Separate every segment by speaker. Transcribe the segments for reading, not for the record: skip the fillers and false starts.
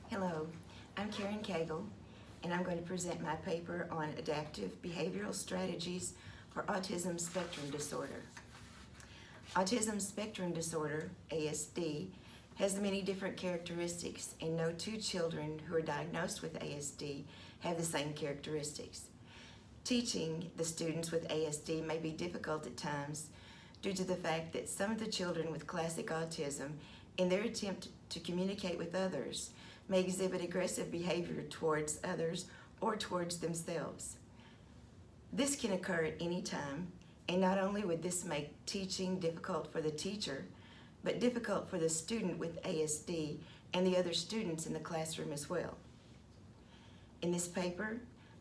Speaker 1: Hello, I'm Karen Cagle, and I'm going to present my paper on adaptive behavioral strategies for autism spectrum disorder. Autism spectrum disorder, ASD, has many different characteristics, and no two children who are diagnosed with ASD have the same characteristics. Teaching the students with ASD may be difficult at times due to the fact that some of the children with classic autism, in their attempt to communicate with others, may exhibit aggressive behavior towards others or towards themselves. This can occur at any time, and not only would this make teaching difficult for the teacher, but difficult for the student with ASD and the other students in the classroom as well. In this paper,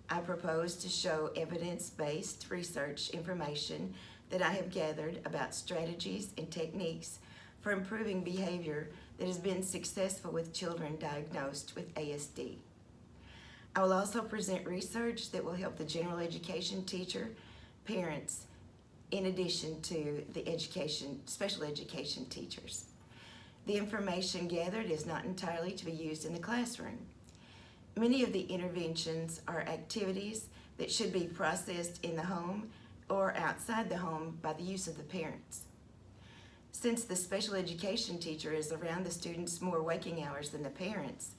Speaker 1: I propose to show evidence-based research information that I have gathered about strategies and techniques for improving behavior that has been successful with children diagnosed with ASD. I will also present research that will help the general education teacher, parents, in addition to the special education teachers. The information gathered is not entirely to be used in the classroom. Many of the interventions are activities that should be processed in the home or outside the home by the use of the parents. Since the special education teacher is around the students more waking hours than the parents,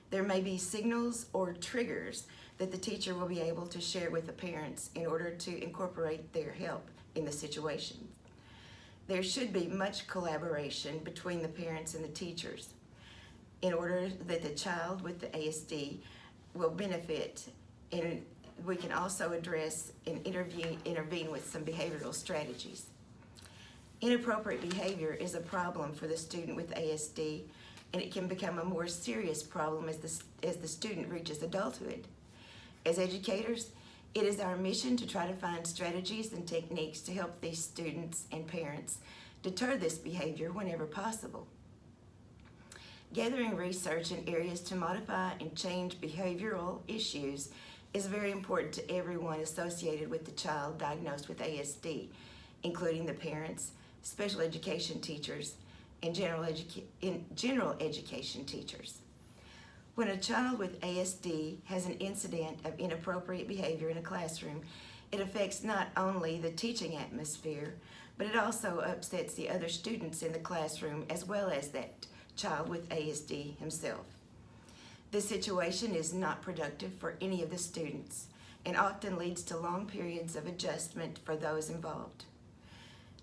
Speaker 1: there may be signals or triggers that the teacher will be able to share with the parents in order to incorporate their help in the situation. There should be much collaboration between the parents and the teachers in order that the child with the ASD will benefit, and we can also address and intervene with some behavioral strategies. Inappropriate behavior is a problem for the student with ASD, and it can become a more serious problem as the student reaches adulthood. As educators, it is our mission to try to find strategies and techniques to help these students and parents deter this behavior whenever possible. Gathering research in areas to modify and change behavioral issues is very important to everyone associated with the child diagnosed with ASD, including the parents, special education teachers, and general education teachers. When a child with ASD has an incident of inappropriate behavior in a classroom, it affects not only the teaching atmosphere, but it also upsets the other students in the classroom as well as that child with ASD himself. This situation is not productive for any of the students and often leads to long periods of adjustment for those involved.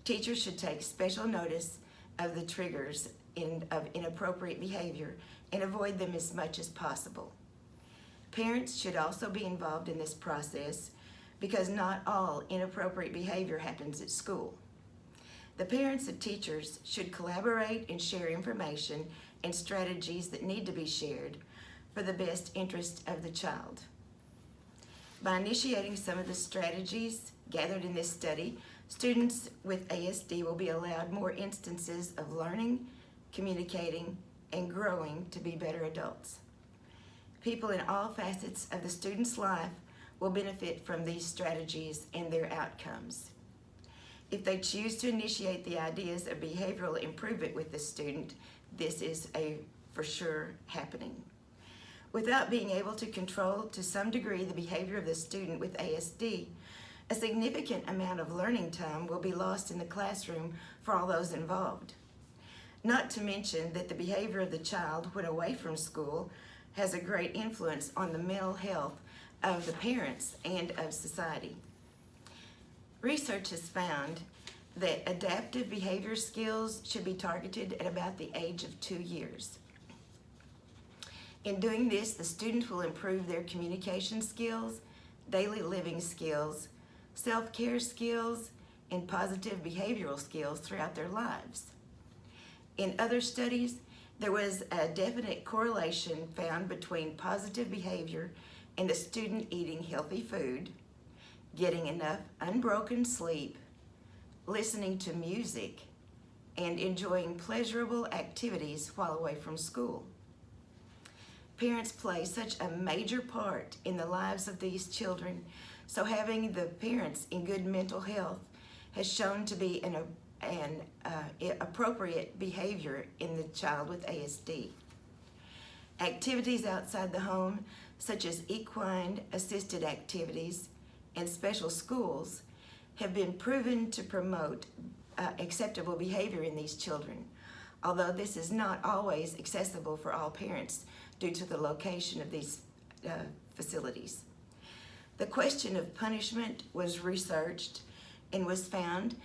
Speaker 1: Teachers should take special notice of the triggers of inappropriate behavior and avoid them as much as possible. Parents should also be involved in this process because not all inappropriate behavior happens at school. The parents and teachers should collaborate and share information and strategies that need to be shared for the best interest of the child. By initiating some of the strategies gathered in this study, students with ASD will be allowed more instances of learning, communicating, and growing to be better adults. People in all facets of the student's life will benefit from these strategies and their outcomes. If they choose to initiate the ideas of behavioral improvement with the student, this is for sure happening. Without being able to control to some degree the behavior of the student with ASD, a significant amount of learning time will be lost in the classroom for all those involved. Not to mention that the behavior of the child when away from school has a great influence on the mental health of the parents and of society. Research has found that adaptive behavior skills should be targeted at about the age of 2 years. In doing this, the student will improve their communication skills, daily living skills, self-care skills, and positive behavioral skills throughout their lives. In other studies, there was a definite correlation found between positive behavior and the student eating healthy food, getting enough unbroken sleep, listening to music, and enjoying pleasurable activities while away from school. Parents play such a major part in the lives of these children, so having the parents in good mental health has shown to be an appropriate behavior in the child with ASD. Activities outside the home, such as equine assisted activities and special schools, have been proven to promote acceptable behavior in these children, although this is not always accessible for all parents due to the location of these facilities. The question of punishment was researched and was found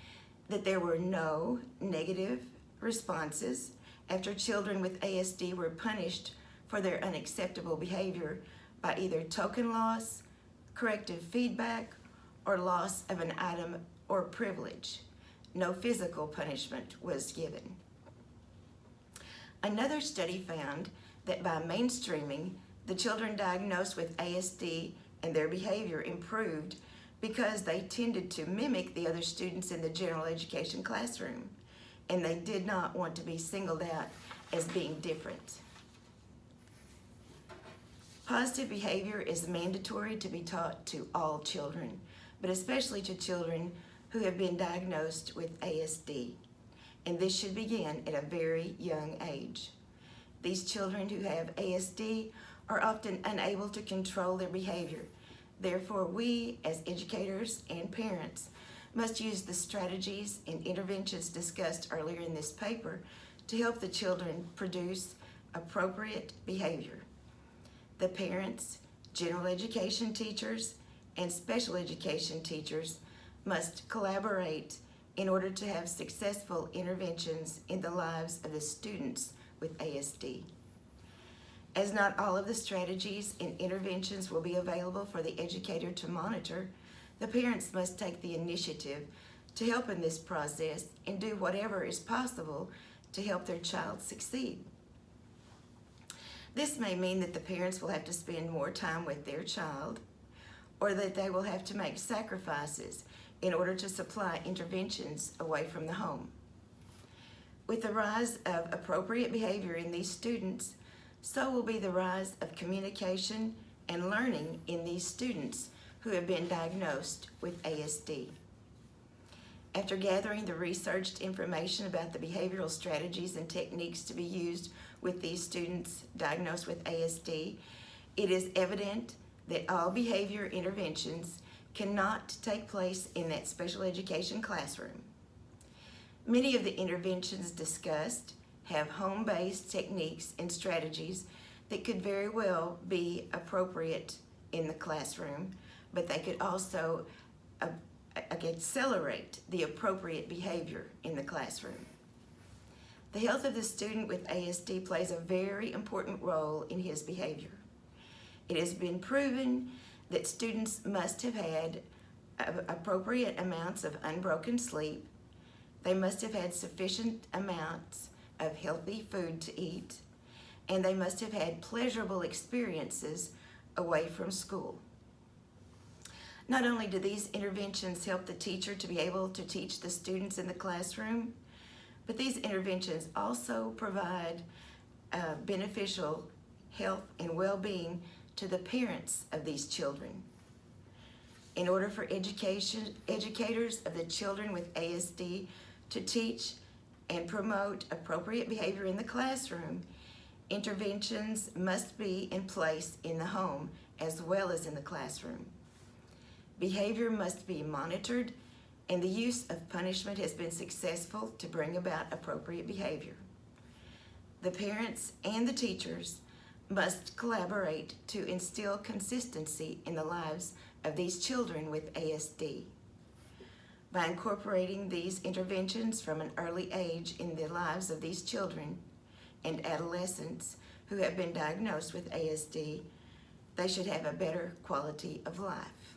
Speaker 1: that there were no negative responses after children with ASD were punished for their unacceptable behavior by either token loss, corrective feedback, or loss of an item or privilege. No physical punishment was given. Another study found that by mainstreaming, the children diagnosed with ASD and their behavior improved because they tended to mimic the other students in the general education classroom, and they did not want to be singled out as being different. Positive behavior is mandatory to be taught to all children, but especially to children who have been diagnosed with ASD, and this should begin at a very young age. These children who have ASD are often unable to control their behavior. Therefore, we as educators and parents must use the strategies and interventions discussed earlier in this paper to help the children produce appropriate behavior. The parents, general education teachers, and special education teachers must collaborate in order to have successful interventions in the lives of the students with ASD. As not all of the strategies and interventions will be available for the educator to monitor, the parents must take the initiative to help in this process and do whatever is possible to help their child succeed. This may mean that the parents will have to spend more time with their child, or that they will have to make sacrifices in order to supply interventions away from the home. With the rise of appropriate behavior in these students, so will be the rise of communication and learning in these students who have been diagnosed with ASD. After gathering the researched information about the behavioral strategies and techniques to be used with these students diagnosed with ASD, it is evident that all behavior interventions cannot take place in that special education classroom. Many of the interventions discussed have home-based techniques and strategies that could very well be appropriate in the classroom, but they could also accelerate the appropriate behavior in the classroom. The health of the student with ASD plays a very important role in his behavior. It has been proven that students must have had appropriate amounts of unbroken sleep. They must have had sufficient amounts of healthy food to eat, and they must have had pleasurable experiences away from school. Not only do these interventions help the teacher to be able to teach the students in the classroom, but these interventions also provide beneficial health and well-being to the parents of these children. In order for educators of the children with ASD to teach and promote appropriate behavior in the classroom, interventions must be in place in the home as well as in the classroom. Behavior must be monitored, and the use of punishment has been successful to bring about appropriate behavior. The parents and the teachers must collaborate to instill consistency in the lives of these children with ASD. By incorporating these interventions from an early age in the lives of these children and adolescents who have been diagnosed with ASD, they should have a better quality of life.